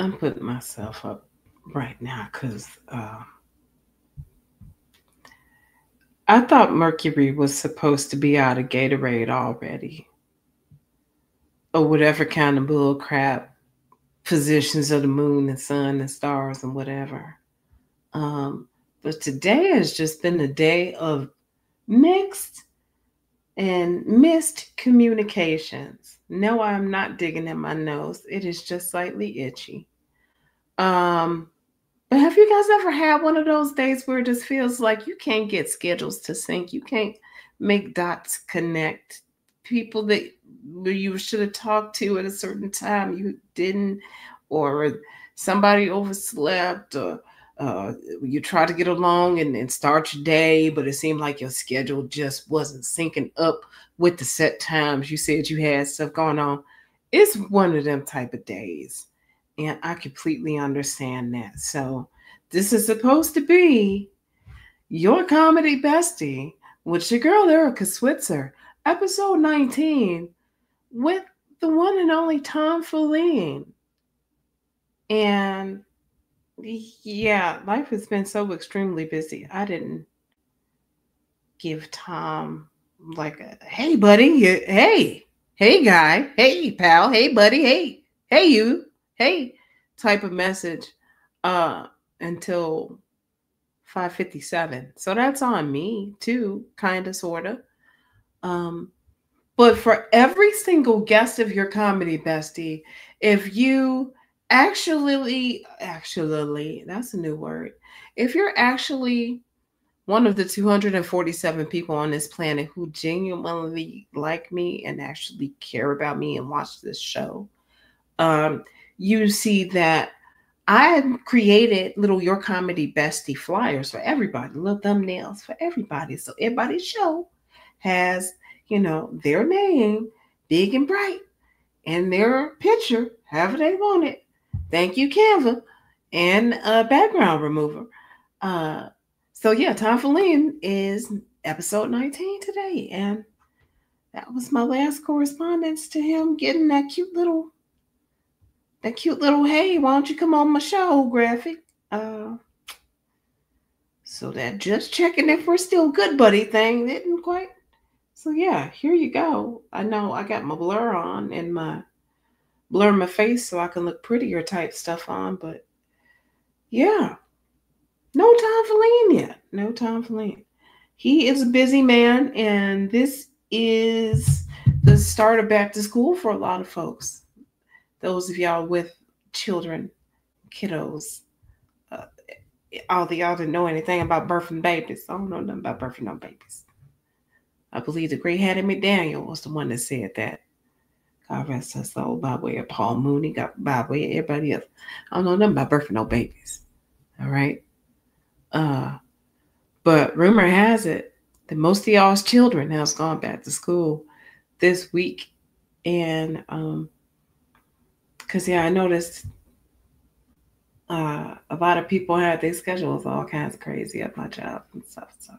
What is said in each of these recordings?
I'm putting myself up right now because I thought Mercury was supposed to be out of Gatorade already, or whatever kind of bull crap positions of the moon and sun and stars and whatever. Um, but today has just been a day of mixed and missed communications. No, I'm not digging in my nose. It is just slightly itchy. Um, but have you guys ever had one of those days where it just feels like you can't get schedules to sync? You can't make dots connect. People that you should have talked to at a certain time, you didn't, or somebody overslept, or you try to get along and start your day, but it seemed like your schedule just wasn't syncing up with the set times you said you had stuff going on. It's one of them type of days. And I completely understand that. So this is supposed to be your comedy bestie with your girl Erica Switzer, episode 19, with the one and only Tom Filline. And yeah, life has been so extremely busy. I didn't give Tom like a hey buddy, hey guy, hey pal, hey buddy, hey you, hey type of message uh until 5:57. So that's on me too, kind of sort of. Um but for every single guest of your comedy bestie, if you actually that's a new word. If you're actually one of the 247 people on this planet who genuinely like me and actually care about me and watch this show, um, you see that I created little Your Comedy Bestie flyers for everybody, little thumbnails for everybody. So everybody's show has, their name big and bright and their picture, however they want it. Thank you, Canva, and a background remover. Uh, so yeah, Tom Feline is episode 19 today, and that was my last correspondence to him getting that cute little hey, why don't you come on my show graphic? Uh, so that just checking if we're still good buddy thing didn't quite. So yeah, here you go. I know I got my blur on and my blur my face so I can look prettier type stuff on, but yeah, no Tom Feline yet. No Tom Feline. He is a busy man, and this is the start of back to school for a lot of folks. Those of y'all with children, kiddos, uh, all the y'all didn't know anything about birthing babies. I don't know nothing about birthing no babies. I believe the great Hattie McDaniel was the one that said that. God rest her soul, by way of Paul Mooney, by way of everybody else. I don't know nothing about birthing no babies. All right. Uh, but rumor has it that most of y'all's children has gone back to school this week. And because yeah, I noticed a lot of people had their schedules all kinds of crazy at my job and stuff. So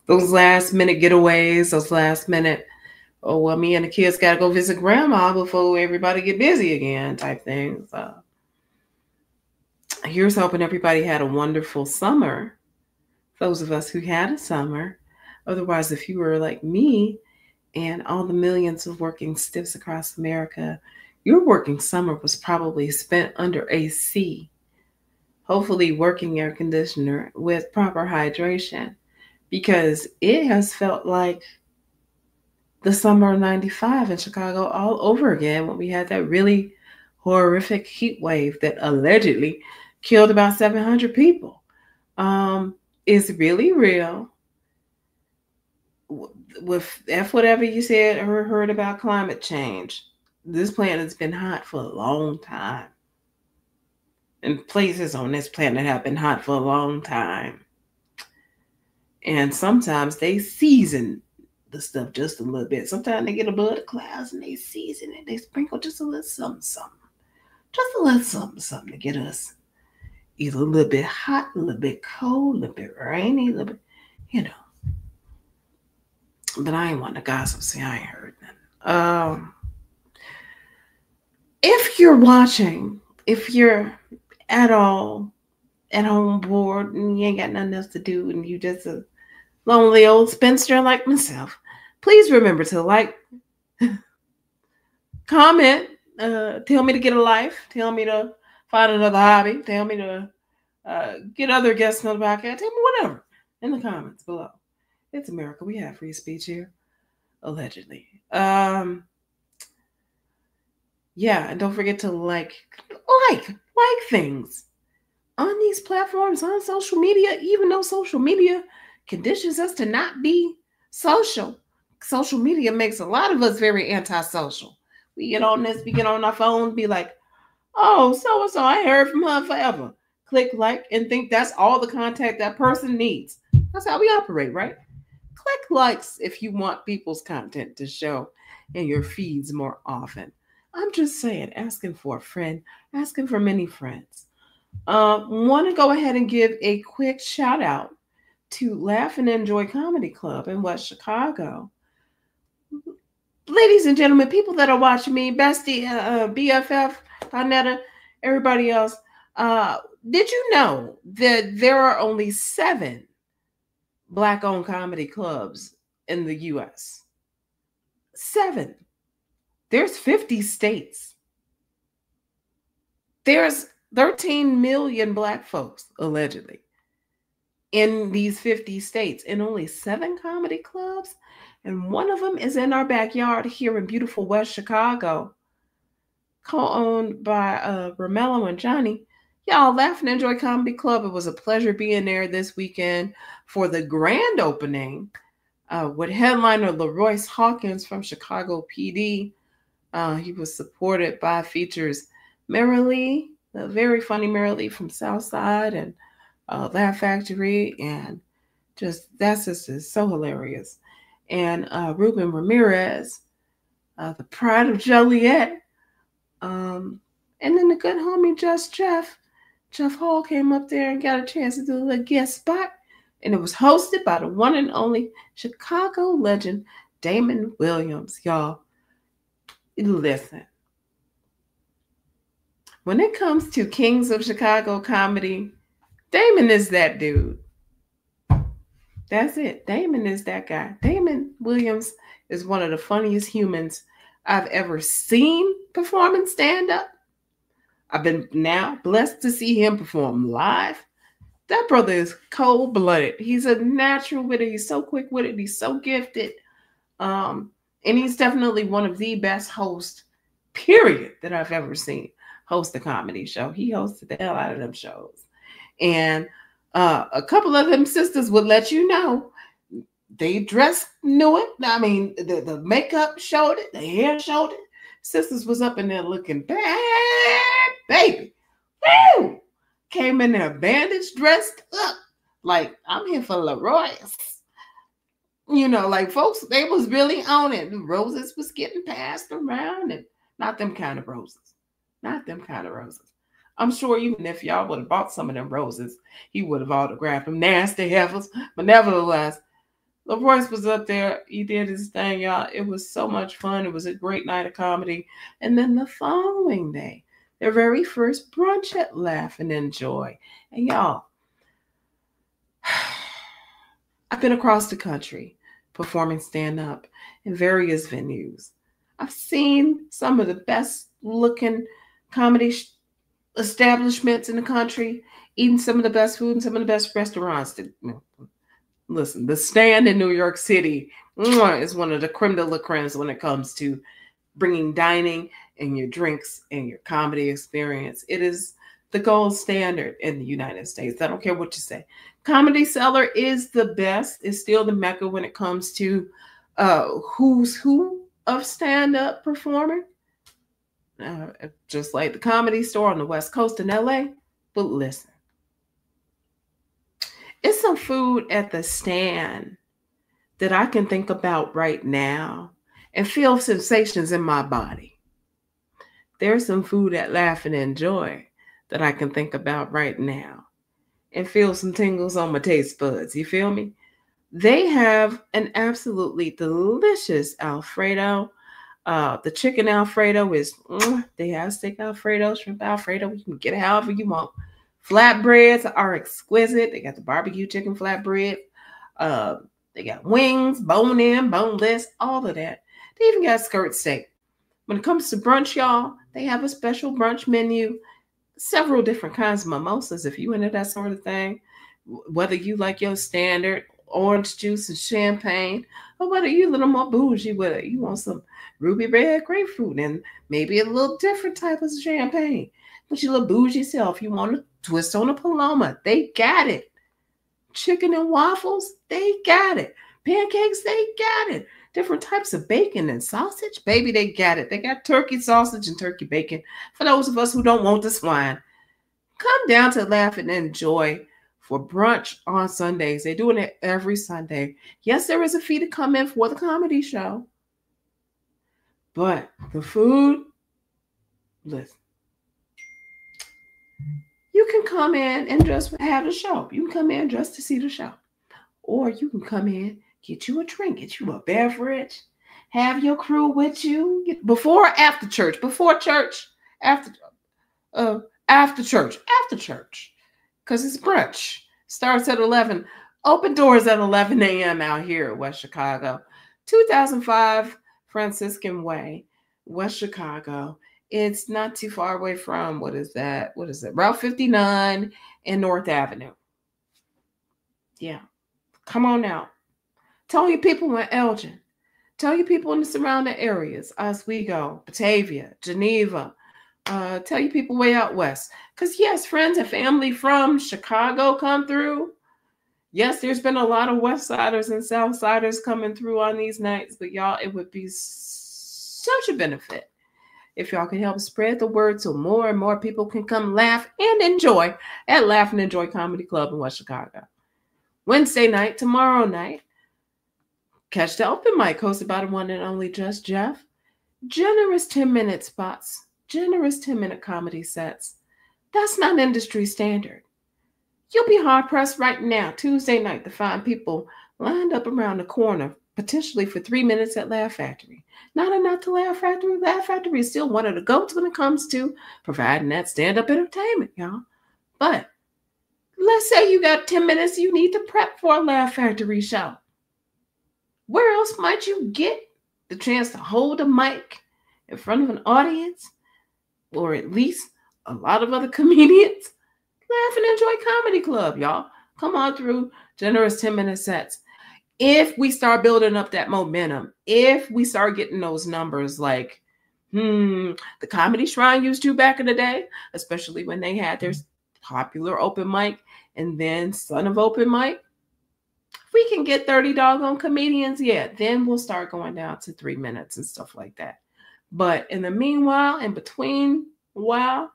those last minute getaways, those last minute, oh well, me and the kids got to go visit grandma before everybody get busy again type things. Here's hoping everybody had a wonderful summer. Those of us who had a summer. Otherwise, if you were like me and all the millions of working stiffs across America, your working summer was probably spent under AC, hopefully working air conditioner with proper hydration, because it has felt like the summer of 95 in Chicago all over again when we had that really horrific heat wave that allegedly killed about 700 people. It's really real. With F whatever you said or heard about climate change, this planet has been hot for a long time. And places on this planet have been hot for a long time. And sometimes they season the stuff just a little bit. Sometimes they get above the clouds and they season it. They sprinkle just a little something, something. Just a little something, something to get us either a little bit hot, a little bit cold, a little bit rainy, a little bit, you know. But I ain't want to gossip. See, I ain't heard nothing. If you're watching if you're at all at home bored and you ain't got nothing else to do and you just a lonely old spinster like myself, please remember to like, comment, tell me to get a life, tell me to find another hobby, tell me to get other guests on the podcast, tell me whatever in the comments below. It's America. We have free speech here, allegedly. Yeah, and don't forget to like things on these platforms, on social media, even though social media conditions us to not be social. Social media makes a lot of us very antisocial. We get on this, we get on our phones, be like, oh, so and so, I heard from her forever. Click like and think that's all the contact that person needs. That's how we operate, right? Click likes if you want people's content to show in your feeds more often. I'm just saying, asking for a friend, asking for many friends. Want to go ahead and give a quick shout out to Laugh and Enjoy Comedy Club in West Chicago. Ladies and gentlemen, people that are watching me, Bestie, BFF, Donetta, everybody else, did you know that there are only 7 Black-owned comedy clubs in the U.S.? 7. There's 50 states. There's 13 million Black folks, allegedly, in these 50 states, and only 7 comedy clubs. And one of them is in our backyard here in beautiful West Chicago, co-owned by Romello and Johnny. Y'all, Laugh and Enjoy Comedy Club. It was a pleasure being there this weekend for the grand opening with headliner LaRoyce Hawkins from Chicago PD. He was supported by features Marilee, the very funny Marilee from Southside, and Laugh Factory, and that's just so hilarious. And Ruben Ramirez, the pride of Joliet, and then the good homie Jeff Hall came up there and got a chance to do a little guest spot, and it was hosted by the one and only Chicago legend Damon Williams. Y'all, listen. When it comes to Kings of Chicago comedy, Damon is that dude. That's it. Damon is that guy. Damon Williams is one of the funniest humans I've ever seen performing stand-up. I've been now blessed to see him perform live. That brother is cold-blooded. He's a natural with it. He's so quick with it. He's so gifted. And he's definitely one of the best hosts, period, that I've ever seen host a comedy show. He hosted the hell out of them shows. And a couple of them sisters would let you know they dressed knew it. I mean, the makeup showed it, the hair showed it. Sisters was up in there looking bad, baby. Woo! Came in there bandaged, dressed up. Like, I'm here for LaRoyce. You know, like folks, they was really on it. The roses was getting passed around, and not them kind of roses. Not them kind of roses. I'm sure even if y'all would have bought some of them roses, he would have autographed them. Nasty heifers. But nevertheless, LaRoyce was up there. He did his thing, y'all. It was so much fun. It was a great night of comedy. And then the following day, their very first brunch at Laugh and Enjoy. And y'all, I've been across the country performing stand-up in various venues. I've seen some of the best looking comedy establishments in the country, eating some of the best food and some of the best restaurants. Listen, the Stand in New York City is one of the creme de la cremes when it comes to bringing dining and your drinks and your comedy experience. It is the gold standard in the United States. I don't care what you say. Comedy Cellar is the best. It's still the mecca when it comes to who's who of stand-up performing. Just like the Comedy Store on the West Coast in LA. But listen, it's some food at the Stand that I can think about right now and feel sensations in my body. There's some food at Laugh and Enjoy that I can think about right now and feel some tingles on my taste buds. You feel me? They have an absolutely delicious Alfredo. The chicken Alfredo is, they have steak Alfredo, shrimp Alfredo. You can get it however you want. Flatbreads are exquisite. They got the barbecue chicken flatbread. Uh, they got wings, bone in, boneless, all of that. They even got skirt steak. When it comes to brunch, y'all, they have a special brunch menu. Several different kinds of mimosas if you into that sort of thing. Whether you like your standard orange juice and champagne, or whether you a little more bougie with it, you want some ruby red grapefruit and maybe a little different type of champagne. But you little bougie self, you want to twist on a Paloma, they got it. Chicken and waffles, they got it. Pancakes, they got it. Different types of bacon and sausage, baby, they got it. They got turkey sausage and turkey bacon for those of us who don't want the swine. Come down to Laugh and Enjoy for brunch on Sundays. They're doing it every Sunday. Yes, there is a fee to come in for the comedy show, but the food, listen, you can come in and just have the show. You can come in just to see the show. Or you can come in, get you a drink, get you a beverage, have your crew with you. Before or after church? Before church? After church. After church. Because it's brunch. Starts at 11. Open doors at 11 a.m. out here at West Chicago. 2005 Franciscan Way, West Chicago. It's not too far away from, what is that? Route 59 and North Avenue. Yeah. Come on out. Tell your people in Elgin. Tell your people in the surrounding areas, Oswego, Batavia, Geneva. Tell your people way out west. Because yes, friends and family from Chicago come through. Yes, there's been a lot of West Siders and South Siders coming through on these nights. But y'all, it would be such a benefit if y'all can help spread the word so more and more people can come laugh and enjoy at Laugh and Enjoy Comedy Club in West Chicago. Wednesday night, tomorrow night, catch the open mic hosted by the one and only Just Jeff. Generous 10-minute spots, generous 10-minute comedy sets. That's not industry standard. You'll be hard-pressed right now, Tuesday night, to find people lined up around the corner, potentially for 3 minutes at Laugh Factory. Not enough to Laugh Factory. Laugh Factory is still one of the goats when it comes to providing that stand-up entertainment, y'all. But let's say you got 10 minutes you need to prep for a Laugh Factory show. Where else might you get the chance to hold a mic in front of an audience, or at least a lot of other comedians? Laugh and Enjoy Comedy Club, y'all. Come on through, generous 10-minute sets. If we start building up that momentum, if we start getting those numbers like the Comedy Shrine used to back in the day, especially when they had their popular open mic and then Son of Open Mic, if we can get 30 doggone comedians, yeah, then we'll start going down to 3 minutes and stuff like that. But in the meanwhile, in between while,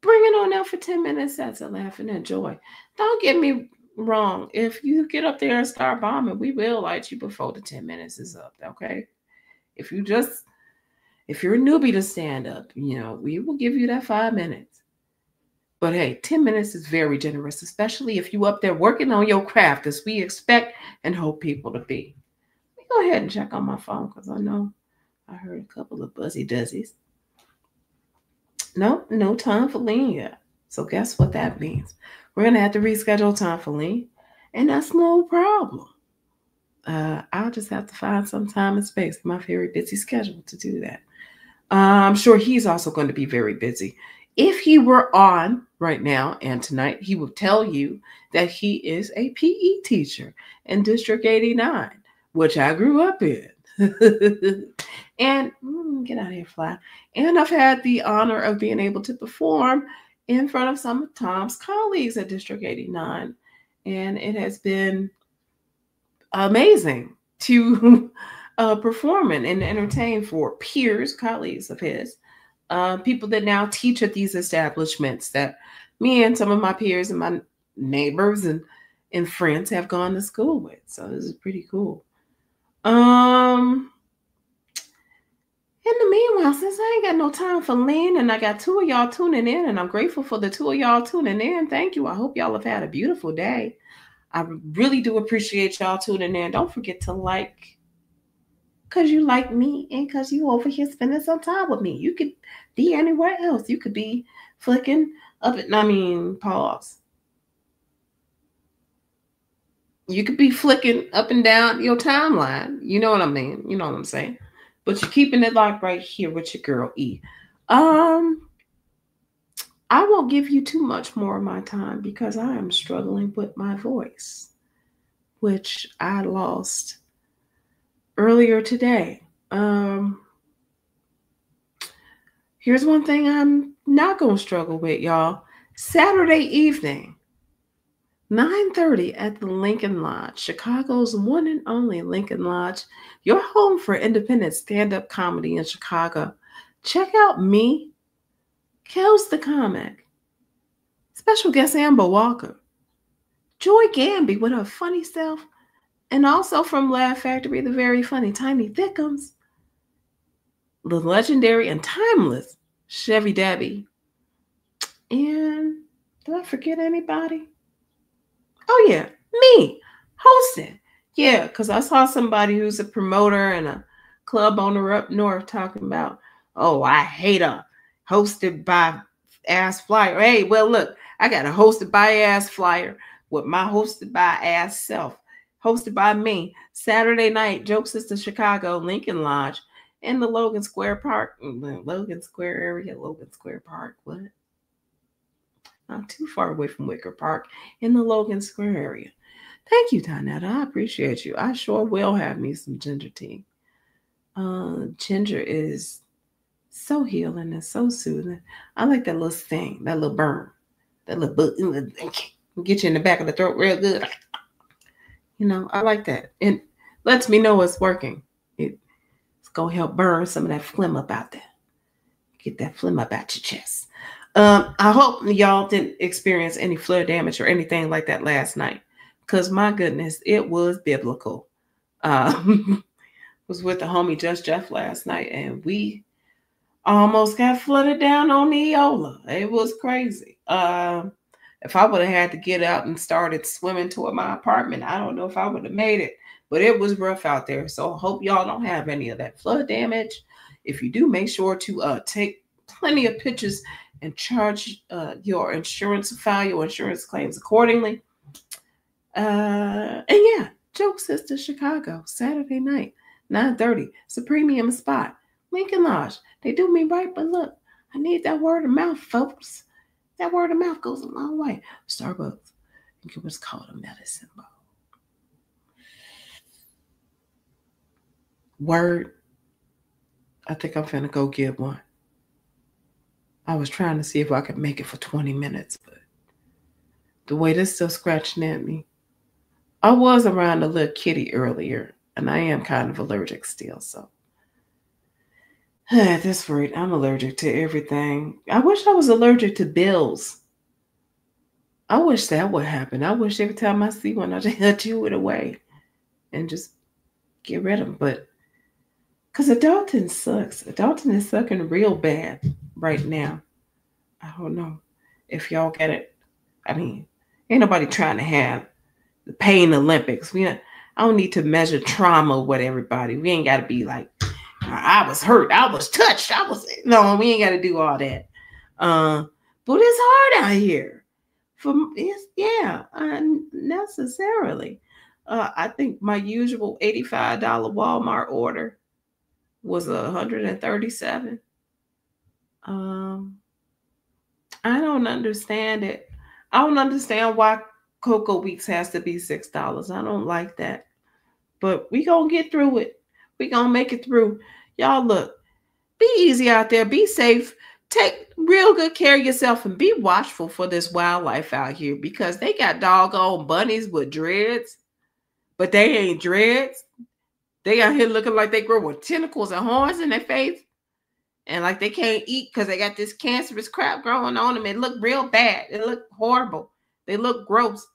bring it on out for 10-minute sets of Laugh and Enjoy. Don't get me wrong. If you get up there and start bombing, we will light you before the 10 minutes is up, okay? If you're a newbie to stand up, we will give you that 5 minutes. But hey, 10 minutes is very generous, especially if you up there working on your craft, as we expect and hope people to be. Let me go ahead and check on my phone, because I know I heard a couple of buzzy duzzies. Nope, no time for Lean yet. So guess what that means? We're going to have to reschedule time for Lean, and that's no problem. I'll just have to find some time and space in my very busy schedule to do that. I'm sure he's also going to be very busy. If he were on right now and tonight, he would tell you that he is a PE teacher in District 89, which I grew up in. And get out of here, fly. And I've had the honor of being able to perform in front of some of Tom's colleagues at District 89. And it has been amazing to perform and entertain for peers, colleagues of his, people that now teach at these establishments that me and some of my peers and my neighbors and friends have gone to school with. So this is pretty cool. In the meanwhile, since I ain't got no time for Lean and I got two of y'all tuning in, and I'm grateful for the two of y'all tuning in. Thank you. I hope y'all have had a beautiful day. I really do appreciate y'all tuning in. Don't forget to like, Because you like me and because you over here spending some time with me. You could be anywhere else. You could be flicking up and pause. You could be flicking up and down your timeline. You know what I mean? You know what I'm saying? But you're keeping it locked right here with your girl E. Um, I won't give you too much more of my time because I am struggling with my voice, which I lost earlier today. Um, Here's one thing I'm not gonna struggle with, y'all. Saturday evening, 9:30 at the Lincoln Lodge, Chicago's one and only Lincoln Lodge, your home for independent stand-up comedy in Chicago. Check out me, Kels the Comic, special guest Amber Walker, Joy Gamby with her funny self, and also from Laugh Factory, the very funny Tiny Thickums, the legendary and timeless Chevy Debbie. And did I forget anybody? Oh yeah, me hosting. Yeah, because I saw somebody who's a promoter and a club owner up north talking about, oh, I hate a hosted by ass flyer. Hey, well, look, I got a hosted by ass flyer with my hosted by ass self, hosted by me. Saturday night, Joke Sister Chicago, Lincoln Lodge, in the Logan Square Park, Logan Square area, Logan Square Park. What? Not too far away from Wicker Park in the Logan Square area. Thank you, Donetta. I appreciate you. I sure will have me some ginger tea. Ginger is so healing and so soothing. I like that little sting, that little burn, that little get you in the back of the throat real good. I like that. It lets me know it's working. It's going to help burn some of that phlegm up out there. Get that phlegm up out your chest. I hope y'all didn't experience any flood damage or anything like that last night. Because my goodness, it was biblical. Was with the homie Just Jeff last night, and we almost got flooded down on Neola. It was crazy. If I would have had to get out and started swimming toward my apartment, I don't know if I would have made it. But it was rough out there. So I hope y'all don't have any of that flood damage. If you do, make sure to take plenty of pictures and charge your insurance, file your insurance claims accordingly. And yeah, Joke Sister Chicago, Saturday night, 9:30. It's a premium spot. Lincoln Lodge. They do me right, but look, I need that word of mouth, folks. That word of mouth goes a long way. Starbucks, I think it was called a medicine ball. Word. I think I'm finna go get one. I was trying to see if I could make it for 20 minutes, but the way this still scratching at me. I was around a little kitty earlier, and I am kind of allergic still, so. At this rate, I'm allergic to everything. I wish I was allergic to bills. I wish that would happen. I wish every time I see one, I just chew it away and just get rid of them. But because adulting sucks. Adulting is sucking real bad right now. I don't know if y'all get it. I mean, ain't nobody trying to have the pain Olympics. I don't need to measure trauma with everybody. We ain't got to be like, I was hurt, I was touched, no, we ain't got to do all that. But it's hard out here. Unnecessarily. I think my usual $85 Walmart order was $137. I don't understand it. I don't understand why Cocoa Weeks has to be $6. I don't like that. But we gonna get through it. We gonna make it through. Y'all look, be easy out there. Be safe. Take real good care of yourself and be watchful for this wildlife out here because they got doggone bunnies with dreads, but they ain't dreads. They out here looking like they grow with tentacles and horns in their face and like they can't eat because they got this cancerous crap growing on them. It look real bad. It look horrible. They look gross.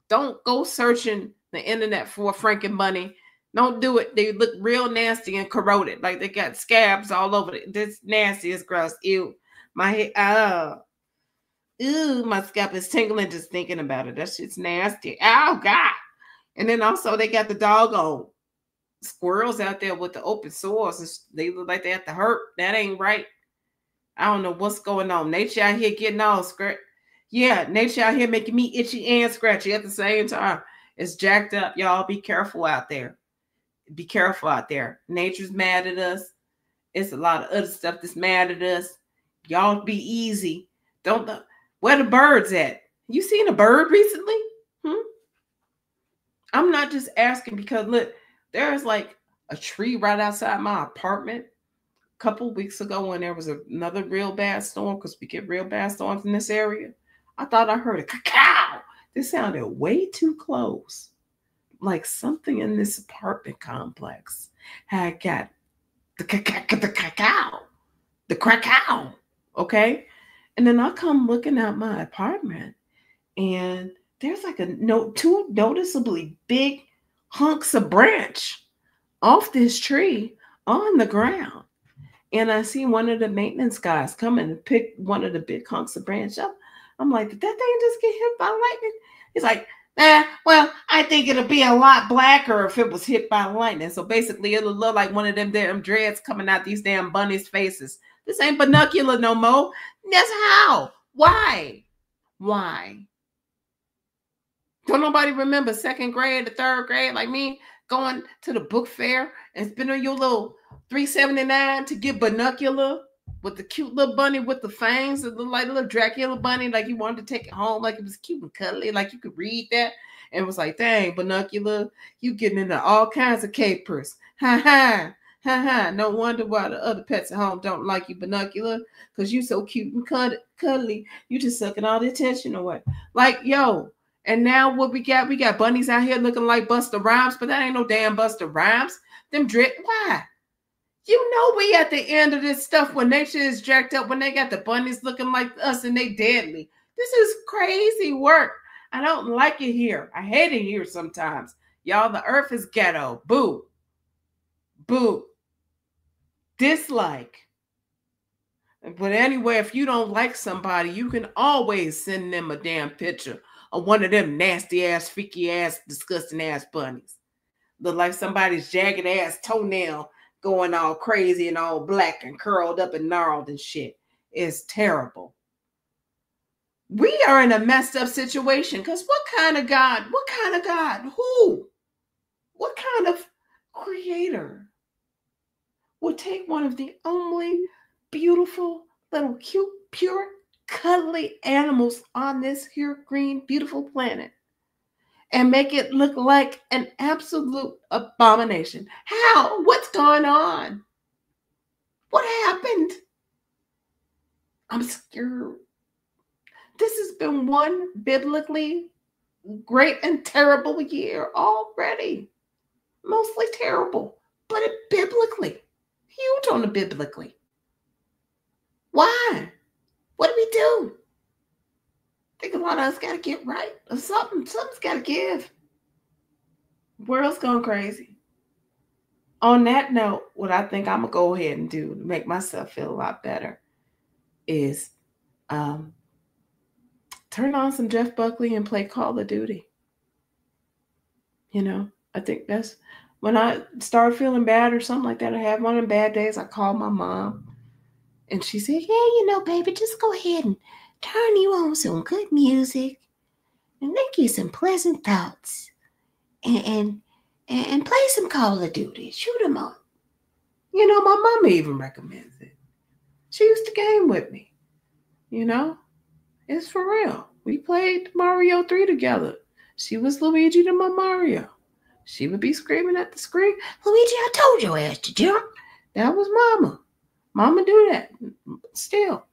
Don't go searching the internet for a Franken bunny. Don't do it. They look real nasty and corroded. Like they got scabs all over it. This nasty is gross. Ew. My head, ew, my scalp is tingling just thinking about it. That shit's nasty. Oh, God. And then also they got the doggone Squirrels out there with the open sores. They look like they have to hurt. That ain't right. I don't know what's going on. Nature out here getting all scratched. Yeah, nature out here making me itchy and scratchy at the same time. It's jacked up. Y'all be careful out there. Be careful out there. Nature's mad at us. It's a lot of other stuff that's mad at us. Y'all be easy. Don't. Where the birds at? You seen a bird recently? I'm not just asking because look, there's like a tree right outside my apartment a couple weeks ago when there was another real bad storm because we get real bad storms in this area. I thought I heard a cacao. This sounded way too close. Like something in this apartment complex had got the cacao. The cacao. Okay? And then I come looking at my apartment and there's like two noticeably big hunks of branch off this tree on the ground. And I see one of the maintenance guys come and pick one of the big hunks of branch up. I'm like, did that thing just get hit by lightning? He's like, well, I think it'll be a lot blacker if it was hit by lightning. So basically, it'll look like one of them damn dreads coming out these damn bunnies' faces. This ain't binocular no more. That's how. Why? Don't nobody remember second grade or third grade like me going to the book fair and spending your little $3.79 to get binocular with the cute little bunny with the fangs that look like a little Dracula bunny, like you wanted to take it home, like it was cute and cuddly, like you could read that. And it was like, dang, binocular, you getting into all kinds of capers. Ha ha. Ha ha. No wonder why the other pets at home don't like you, binocular, because you so cute and cuddly. You just sucking all the attention away. Like, yo. And now what we got? We got bunnies out here looking like Busta Rhymes, but that ain't no damn Busta Rhymes. Why? You know we at the end of this stuff when nature is jacked up, when they got the bunnies looking like us and they deadly. This is crazy work. I don't like it here. I hate it here sometimes. Y'all, the earth is ghetto. Boo. Boo. Dislike. But anyway, if you don't like somebody, you can always send them a damn picture of one of them nasty ass, freaky ass, disgusting ass bunnies. Look like somebody's jagged ass toenail going all crazy and all black and curled up and gnarled and shit. It's terrible. We are in a messed up situation because what kind of God? Who? What kind of creator would take one of the only beautiful, little cute, pure, cuddly animals on this here green, beautiful planet and make it look like an absolute abomination? How? What's going on? What happened? I'm scared. This has been one biblically great and terrible year already. Mostly terrible, but biblically. Huge on the biblically. Why? What do we do? I think a lot of us got to get right or something. Something's got to give. World's going crazy. On that note, what I think I'm going to go ahead and do to make myself feel a lot better is turn on some Jeff Buckley and play Call of Duty. You know, I think that's when I start feeling bad or something like that. I have one of the bad days. I call my mom and she said, yeah, baby, just go ahead and turn you on some good music and make you some pleasant thoughts and play some Call of Duty. Shoot them up. My mama even recommends it. She used to game with me. It's for real. We played Mario 3 together. She was Luigi to my Mario. She would be screaming at the screen, Luigi, I told your ass to jump. That was Mama. Mama do that. Still.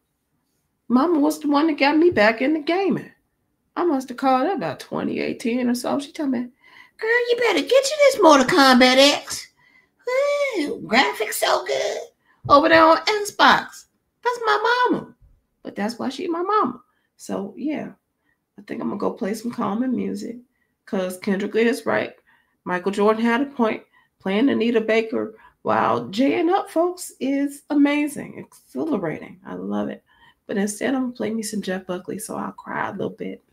Mama was the one that got me back into gaming. I must have called her about 2018 or so. She told me, girl, you better get you this Mortal Kombat X. Ooh, graphics so good. Over there on Xbox. That's my mama. But that's why she my mama. So, yeah. I think I'm going to go play some calming music. Because Kendrick is right. Michael Jordan had a point. Playing Anita Baker while jaying up, folks, is amazing. Exhilarating. I love it. But instead, I'm going to play me some Jeff Buckley so I'll cry a little bit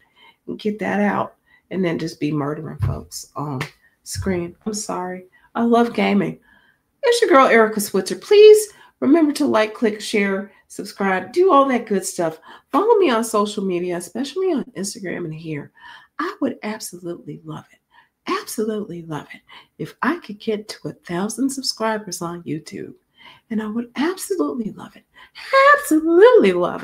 and get that out and then just be murdering folks on screen. I'm sorry. I love gaming. It's your girl, Erica Switzer. Please remember to like, click, share, subscribe, do all that good stuff. Follow me on social media, especially on Instagram and here. I would absolutely love it. Absolutely love it if I could get to 1,000 subscribers on YouTube. And I would absolutely love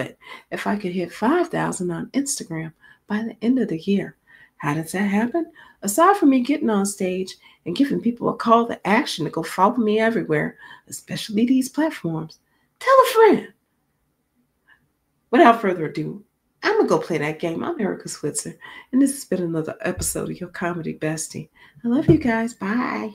it if I could hit 5,000 on Instagram by the end of the year. How does that happen? Aside from me getting on stage and giving people a call to action to go follow me everywhere, especially these platforms, tell a friend. Without further ado, I'm going to go play that game. I'm Erica Switzer, and this has been another episode of your Comedy Bestie. I love you guys. Bye.